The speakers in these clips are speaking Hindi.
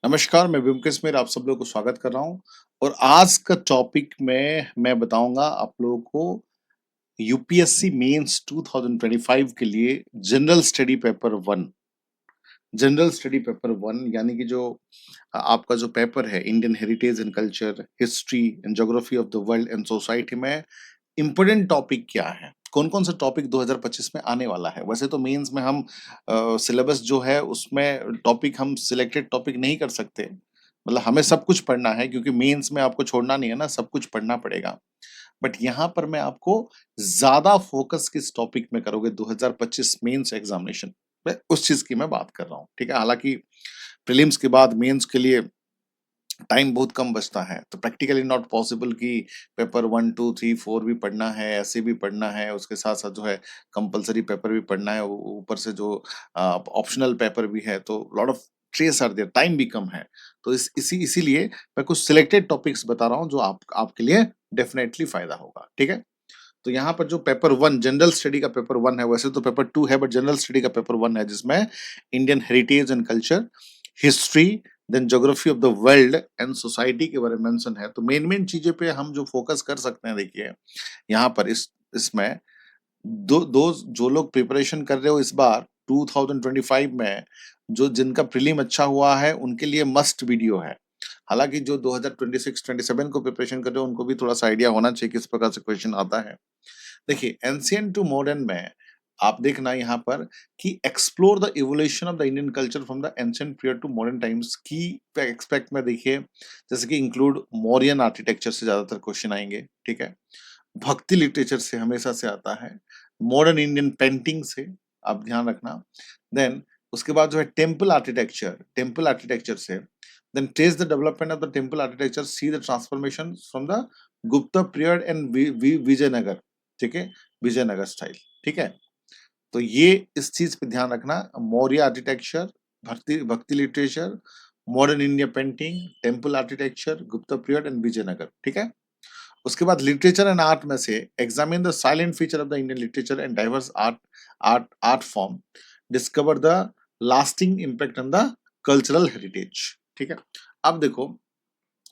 नमस्कार, मैं ब्योमकेश मेर आप सब लोगों को स्वागत कर रहा हूँ और आज का टॉपिक में मैं बताऊँगा आप लोगों को यूपीएससी मेंस 2025 के लिए जनरल स्टडी पेपर 1 यानी कि जो आपका जो पेपर है Indian heritage and culture, history and geography of the world and society में इम्पोर्टेंट टॉपिक क्या है? कौन-कौन सा टॉपिक 2025 में आने वाला है? वैसे तो मेंस में हम सिलेबस जो है उसमें टॉपिक हम सिलेक्टेड टॉपिक नहीं कर सकते। मतलब हमें सब कुछ पढ़ना है क्योंकि मेंस में आपको छोड़ना नहीं है ना, सब कुछ पढ़ना पड़ेगा। बट यहाँ पर मैं आपको ज़्यादा फोकस किस टॉपिक में करोगे 2025 मेंस एग्ज़ामिनेशन में, उस चीज़ की मैं बात कर रहा हूँ, ठीक है? हालाँकि प्रीलिम्स के बाद मेंस के लिए टाइम बहुत कम बचता है तो प्रैक्टिकली नॉट पॉसिबल कि पेपर 1 2 3 4 भी पढ़ना है, ऐसे भी पढ़ना है, उसके साथ साथ जो है कंपलसरी पेपर भी पढ़ना है, ऊपर से जो ऑप्शनल पेपर भी है, तो lot of trace are there, time भी कम है। तो इसीलिए मैं कुछ सिलेक्टेड टॉपिक्स बता रहा हूँ जो आपके लिए डेफिनेटली फायदा होगा, ठीक है? तो यहाँ पर जो पेपर 1 जनरल स्टडी का पेपर 1 है, वैसे तो पेपर 2 है बट जनरल स्टडी का पेपर 1 है जिसमें Indian heritage and culture, history, then geography of the world and society के बारे में मेंशन है। तो मेन चीजें पे हम जो फोकस कर सकते हैं, देखिए यहाँ पर इसमें दो दो जो लोग प्रिपरेशन कर रहे हो इस बार 2025 में, जो जिनका प्रीलिम अच्छा हुआ है उनके लिए मस्ट वीडियो है। हालांकि जो 2026-27 को प्रिपरेशन कर रहे हो उनको भी थोड़ा सा आइडिया होना चाहिए किस प्रकार से क्वेश्चन आता है। देखिए एंशिएंट टू मॉडर्न में आप देखना यहाँ पर कि explore the evolution of the Indian culture from the ancient period to modern times की एक्सपेक्ट में, देखिए जैसे कि इंक्लूड मौर्यन आर्किटेक्चर से ज्यादातर क्वेश्चन आएंगे, ठीक है? भक्ति लिटरेचर से हमेशा से आता है, मॉडर्न इंडियन पेंटिंग से आप ध्यान रखना। देन उसके बाद जो है टेम्पल आर्किटेक्चर से, then trace the development of the temple architecture, see the transformation from the Gupta period and Vijayanagar, ठीक है? विजयनगर स्टाइल, ठीक है? तो ये इस चीज पे ध्यान रखना, Maurya architecture, bhakti bhakti literature, modern India painting, temple architecture, Gupta period and Vijayanagar, ठीक है? उसके बाद लिटरेचर एंड आर्ट में से examine the silent feature of the Indian literature and diverse art form, discover the lasting impact on the cultural heritage, ठीक है? अब देखो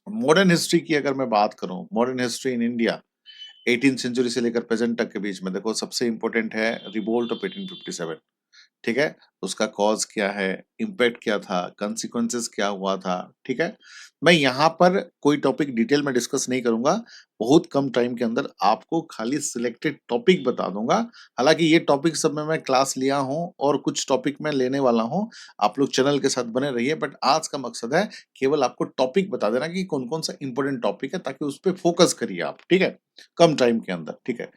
मॉडर्न हिस्ट्री की अगर मैं बात करूं, modern history in India 18th century से लेकर प्रेजेंट तक के बीच में, देखो सबसे इंपॉर्टेंट है रिवोल्ट ऑफ 1857, ठीक है? उसका कॉज क्या है, इम्पैक्ट क्या था, कॉन्सिक्वेंसेस क्या हुआ था, ठीक है? मैं यहाँ पर कोई टॉपिक डिटेल में डिस्कस नहीं करूंगा, बहुत कम टाइम के अंदर आपको खाली सिलेक्टेड टॉपिक बता दूंगा। हालांकि ये टॉपिक सब में मैं क्लास लिया हूँ और कुछ टॉपिक मैं लेने वाला हूँ, आप लोग चैनल के साथ बने रहिए। बट आज का मकसद है केवल आपको टॉपिक बता देना कि कौन कौन सा इंपॉर्टेंट टॉपिक है, ताकि उस पर फोकस करिए आप, ठीक है? कम टाइम के अंदर, ठीक है?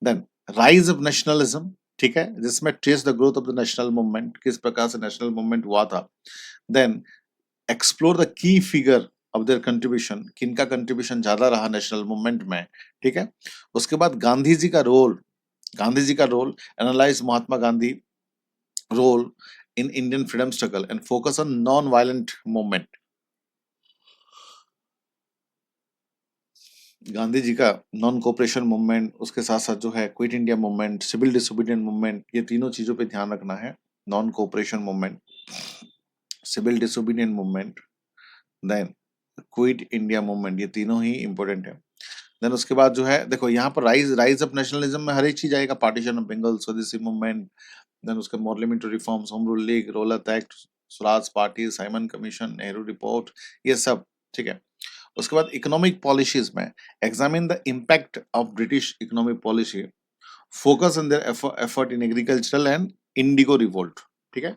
देन राइज ऑफ नेशनलिज्म, ठीक है, जिसमें trace the growth of the national movement, किस प्रकार से नेशनल मूवमेंट हुआ था। Then explore the key figure of their contribution, किनका कंट्रीब्यूशन ज्यादा रहा नेशनल मूवमेंट में, ठीक है? उसके बाद गांधी जी का role, analyse Mahatma Gandhi role in Indian freedom struggle and focus on non violent movement. Gandhi ji का नॉन कोऑपरेशन मूवमेंट, उसके साथ साथ जो है quit India movement, civil disobedient movement, ये तीनों चीजों पे ध्यान रखना है। Non cooperation movement, civil disobedient movement, then quit India movement, ये तीनों ही इंपॉर्टेंट है। देन उसके बाद जो है देखो यहाँ पर राइज ऑफ नेशनलिज्म में हर एक चीज आएगा, पार्टीशन ऑफ बंगाल, स्वदेशी मूवमेंट, देन उसके parliamentary reforms, home rule league, रोलत act, Swaraj party, Simon commission, Nehru report, ये सब, ठीक है? उसके बाद इकोनॉमिक पॉलिसीज में examine the impact of British economic policy, focus on their effort in agricultural and Indigo revolt, ठीक है?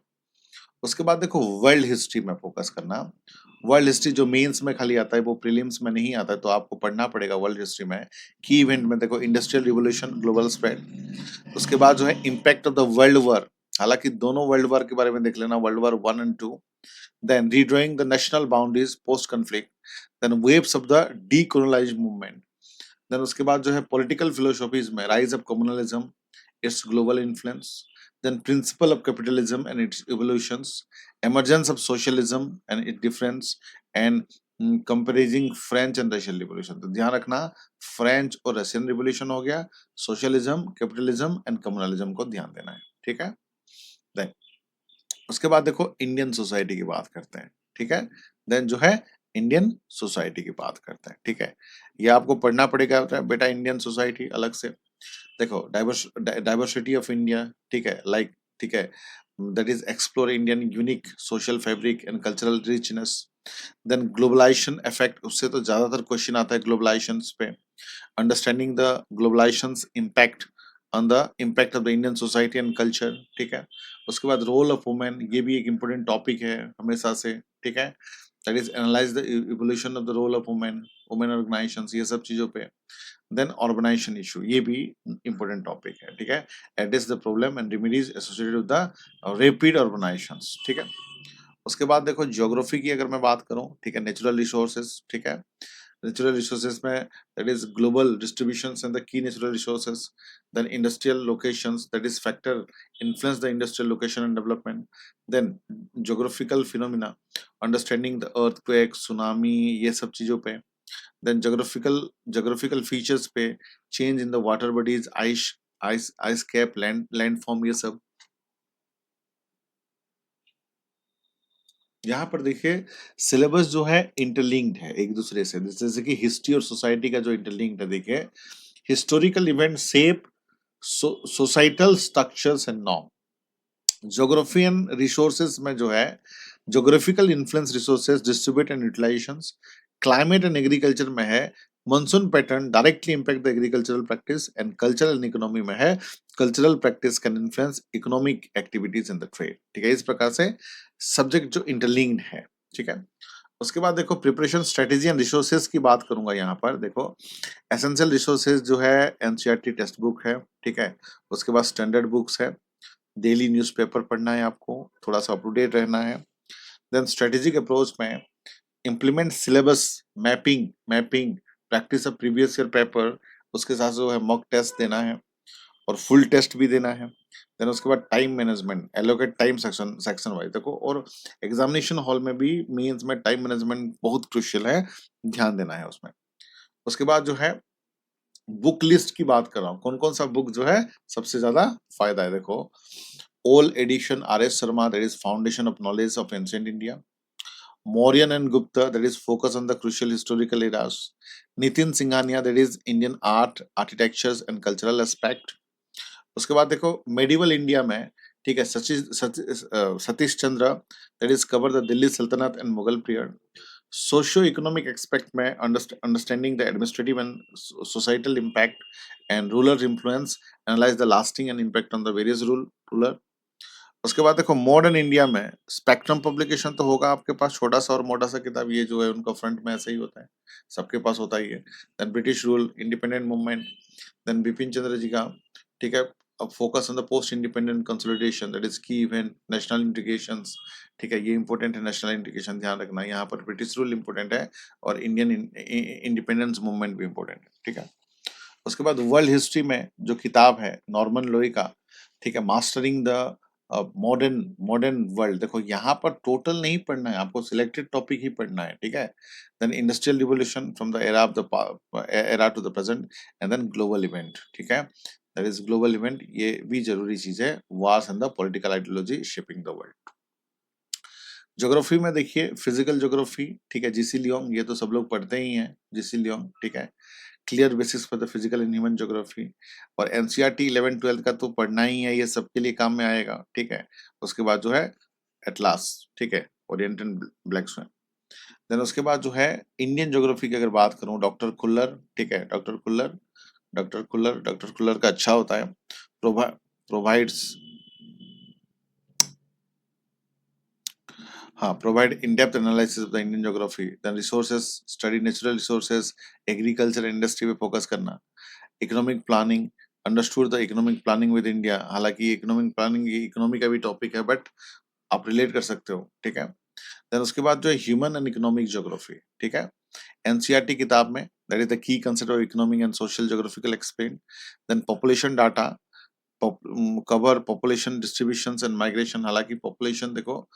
उसके बाद देखो वर्ल्ड हिस्ट्री में फोकस करना। वर्ल्ड हिस्ट्री जो मेंस में खाली आता है वो प्रीलिम्स में नहीं आता है, तो आपको पढ़ना पड़ेगा वर्ल्ड हिस्ट्री में। की इवेंट में देखो इंडस्ट्रियल रिवोल्यूशन, ग्लोबल स्प्रेड, उसके बाद जो है impact of the world war, हालांकि दोनों वर्ल्ड वॉर के बारे में देख लेना, world war 1 and 2, then redrawing the national boundaries post conflict, then waves of the decolonized movement, then उसके बाद जो है political philosophies में rise of communalism, its global influence, then principle of capitalism and its evolutions, emergence of socialism and its difference, and comparing French and Russian revolution. तो ध्यान रखना फ्रेंच और रशियन रिवोल्यूशन हो गया, सोशलिज्म, कैपिटलिज्म एंड कम्युनलिज्म को ध्यान देना है, ठीक है? देन उसके बाद देखो इंडियन सोसाइटी की बात करते हैं। ठीक है। देन जो है इंडियन सोसाइटी की बात करते हैं, ठीक है। ये आपको पढ़ना पड़ेगा बेटा, इंडियन सोसाइटी अलग से। देखो डाइवर्सिटी ऑफ इंडिया, ठीक है, लाइक, ठीक है, that is explore Indian unique social fabric and cultural richness. Then globalisation effect, उससे तो ज्यादातर क्वेश्चन आता है ग्लोबलाइजेशन पे। Understanding the globalisation's impact on the impact of the Indian society and culture, ठीक है। उसके बाद रोल ऑफ वुमेन, ये भी एक इम्पोर्टेंट टॉपिक है हमेशा से, ठीक है। That is analyse the evolution of the role of women, women organisations, ये सब चीजों पे। देन ऑर्गेनाइजेशन इशू, ये भी इम्पोर्टेंट टॉपिक है, ठीक है। Address the problem and remedies associated with the rapid organisations, ठीक है। उसके बाद देखो ज्योग्राफी की अगर मैं बात करूं, ठीक है, नेचुरल रिसोर्सेज, ठीक है। नेचुरल रिसोर्सेज में that is global distributions and the key natural resources. Then industrial locations, that is factor influence the industrial location and development. Then geographical phenomena, understanding the earthquake, tsunami, ये सब चीजों पे। देन ज्योग्राफिकल फीचर्स पे, change in the water bodies, ice cap, land form, ये सब। यहाँ पर देखिए सिलेबस जो है इंटरलिंक्ड है एक दूसरे से, जैसे कि हिस्ट्री और सोसाइटी का जो इंटरलिंक्ड है, देखिए historical event shape societal structures and norm. Geography and resources में जो है geographical influence resources distribute and utilisations. Climate and agriculture में है monsoon pattern directly impact the agricultural practice, and cultural and economy में है cultural practice can influence economic activities in the trade, ठीक है। इस प्रकार से सब्जेक्ट जो इंटरलिंक्ड है, ठीक है। उसके बाद देखो प्रिपरेशन स्ट्रेटेजी एंड रिसोर्सेज की बात करूंगा यहाँ पर। देखो एसेंशियल रिसोर्सेज जो है एनसीईआरटी टेक्स्ट बुक है, ठीक है। उसके बाद स्टैंडर्ड बुक्स है, डेली न्यूज़पेपर पढ़ना है आपको, थोड़ा सा अप टू डेट रहना है। देन स्ट्रेटेजिक अप्रोच में implement syllabus, mapping mapping practice of previous year paper, उसके साथ जो है मॉक टेस्ट देना है और फुल टेस्ट भी देना है। देन उसके बाद time management, allocate time section section wise देखो, और एग्जामिनेशन हॉल में भी मेंस में टाइम मैनेजमेंट बहुत क्रुशियल है, ध्यान देना है उसमें। उसके बाद जो है बुक लिस्ट की बात कर रहा हूँ, कौन कौन सा बुक जो है सबसे ज्यादा फायदा है। देखो old edition R S Sharma, that is foundation of knowledge of ancient India. Mauryan and Gupta, that is focus on the crucial historical eras. Nitin Singhania, that is Indian art, architectures and cultural aspect. उसके बाद देखो मेडिवल इंडिया में, ठीक है, Satish Chandra, that is cover the Delhi Sultanate and Mughal period. Socio economic expect में understanding the administrative and societal impact and rural influence, analyse the lasting and impact on the various ruler. उसके बाद देखो मॉडर्न इंडिया में स्पेक्ट्रम पब्लिकेशन तो होगा आपके पास, छोटा सा और मोटा सा किताब, ये जो है उनका फ्रंट में ऐसा ही होता है, सबके पास होता ही है। Then British rule, independent movement, then Bipin Chandra ji का, ठीक है, अब focus on the post independent consolidation, that is key event, national integrations, ठीक है, ये इंपॉर्टेंट है, नेशनल इंटीग्रेशन ध्यान रखना, यहाँ पर ब्रिटिश रूल इंपॉर्टेंट है और इंडियन इंडिपेंडेंस मूवमेंट भी इंपॉर्टेंट है, ठीक है। उसके बाद वर्ल्ड हिस्ट्री में जो किताब है नॉर्मन लोई का, ठीक है, mastering the modern modern world, देखो यहाँ पर टोटल नहीं पढ़ना है आपको, सिलेक्टेड टॉपिक ही पढ़ना है, ठीक है। Then industrial revolution from the era of the era to the present, and then global event, ठीक है, दैट इज ग्लोबल इवेंट, ये भी जरूरी चीज है, wars and the political ideology shaping the world. Geography में देखिए फिजिकल ज्योग्राफी, ठीक है, जीसी लियोंग, ये तो सब लोग पढ़ते ही हैं, जीसी लियोंग, ठीक है, clear basis for the physical and human geography. और एनसीईआरटी 11 12 का तो पढ़ना ही है, ये सबके लिए काम में आएगा, ठीक है। उसके बाद जो है एटलास, ठीक है, ओरिएंटल ब्लैक स्वन। देन उसके बाद जो है इंडियन ज्योग्राफी की अगर बात करूं, डॉक्टर खुल्लर, ठीक है, डॉक्टर खुल्लर का अच्छा होता है, प्रोवाइड्स, हाँ, provide in depth analysis of the Indian geography. Then resources, study natural resources, agriculture industry पे फोकस करना। Economic planning, understood the economic planning with India, हालांकि इकोनॉमिक प्लानिंग ये इकोनॉमी का भी टॉपिक है, बट आप रिलेट कर सकते हो, ठीक है। देन उसके बाद जो है ह्यूमन एंड इकोनॉमिक ज्योग्राफी, ठीक है, एनसीईआरटी किताब में, that is the key concept of economic and social geographical explain. Then population data, cover population distribution and migration, हालांकि पॉपुलेशन देखो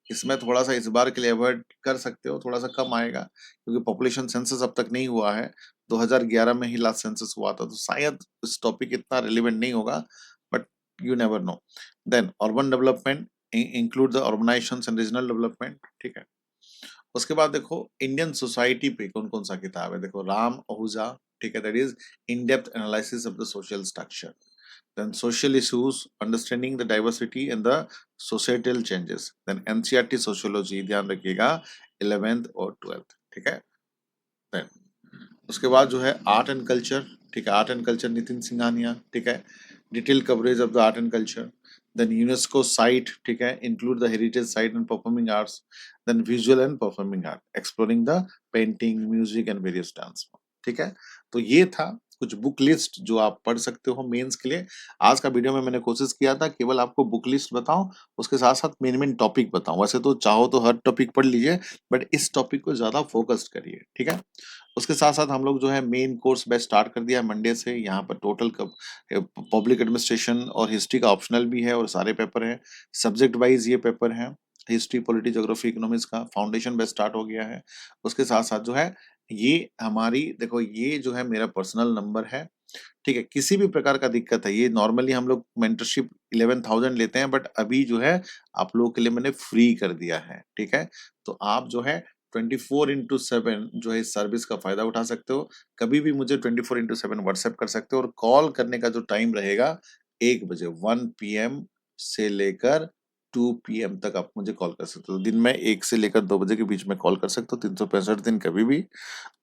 इसमें थोड़ा सा इस बार के लिए अवॉइड कर सकते हो, थोड़ा सा कम आएगा क्योंकि पॉपुलेशन सेंसस अब तक नहीं हुआ है, 2011 में ही लास्ट सेंसस हुआ था, तो शायद इस टॉपिक इतना रिलेवेंट नहीं होगा, but you never know. Then urban development, include the urbanisation and regional development, ठीक है। उसके बाद देखो इंडियन सोसाइटी पे कौन-कौन सा किताब है, देखो राम आहूजा, ठीक है, that is in depth analysis of the social structure. Then social issues, understanding the diversity and the societal changes. Then NCERT sociology, ध्यान रखिएगा 11th और 12th, ठीक है। देन उसके बाद जो है आर्ट एंड कल्चर, ठीक है, art and culture Nitin Singhania, ठीक है, detail coverage of the art and culture. Then UNESCO site, ठीक है, include the heritage site and performing arts. Then visual and performing art, exploring the painting, music and various dance, ठीक है। तो ये था कुछ बुक लिस्ट जो आप पढ़ सकते हो मेंस के लिए। आज का वीडियो में मैंने कोशिश किया था केवल आपको बुक लिस्ट बताऊं, उसके साथ साथ मेन मेन टॉपिक बताऊं। वैसे तो चाहो तो हर टॉपिक पढ़ लीजिए, बट इस टॉपिक को ज्यादा फोकस्ड करिए, ठीक है। उसके साथ-साथ हम लोग जो है मेन कोर्स बैच स्टार्ट कर दिया है मंडे से। यहाँ पर टोटल पब्लिक एडमिनिस्ट्रेशन और हिस्ट्री का ऑप्शनल भी है और सारे पेपर हैं। सब्जेक्ट वाइज़ ये पेपर हैं। हिस्ट्री, पॉलिटी, ज्योग्राफी, इकोनॉमिक्स का फाउंडेशन बैच स्टार्ट हो गया है। उसके साथ-साथ जो है ये हमारी देखो ये जो है मेरा पर्सनल नंबर है, ठीक है? किसी भी प्रकार का दिक्कत है, ये नॉर्मली हम लोग मेंटरशिप 11,000 लेते हैं, बट अभी जो है आप लोगों के लिए मैंने फ्री कर दिया है, ठीक है? तो आप जो है 24/7 जो है इस सर्विस का फ़ायदा उठा सकते हो। कभी भी मुझे 24/7 व्हाट्सएप कर सकते हो और कॉल करने का जो टाइम रहेगा 1 बजे 1 पीएम से लेकर 2 पीएम तक आप मुझे कॉल कर सकते हो। दिन में 1 से लेकर 2 बजे के बीच में कॉल कर सकते हो, 365 दिन कभी भी।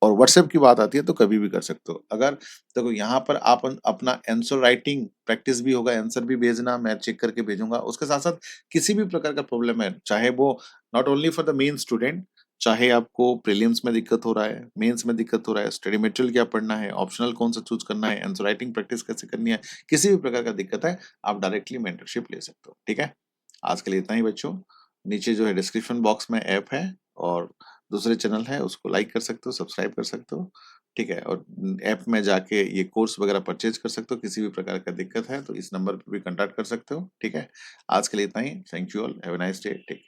और व्हाट्सएप की बात आती है तो कभी भी कर सकते हो। अगर देखो यहाँ पर आप अपना आंसर राइटिंग प्रैक्टिस भी होगा, आंसर भी भेजना, मैं चेक करके भेजूँगा। उसके साथ-साथ किसी भी प्रकार का प्रॉब्लम है, चाहे वो not only for the main student, चाहे आपको प्रीलिम्स में दिक्कत हो रहा है, मेंस में दिक्कत हो रहा है, स्टडी मटेरियल क्या पढ़ना है, ऑप्शनल कौन-सा चूज़ करना है, आंसर राइटिंग प्रैक्टिस कैसे करनी है, किसी भी प्रकार का दिक्कत है, आप डायरेक्टली मेंटरशिप ले सकते हो। ठीक है? आज के लिए इतना ही बच्चों। नीचे जो है डिस्क्रिप्शन बॉक्स में ऐप है और दूसरे चैनल है, उसको लाइक कर सकते हो, सब्सक्राइब कर सकते हो, ठीक है? और ऐप में जाके ये कोर्स वगैरह परचेज़ कर सकते हो, किसी भी प्रकार का दिक्कत है तो इस नंबर पे भी कॉन्टैक्ट कर सकते हो, ठीक है? आज के लिए इतना ही। Thank you all, have a nice day, take care.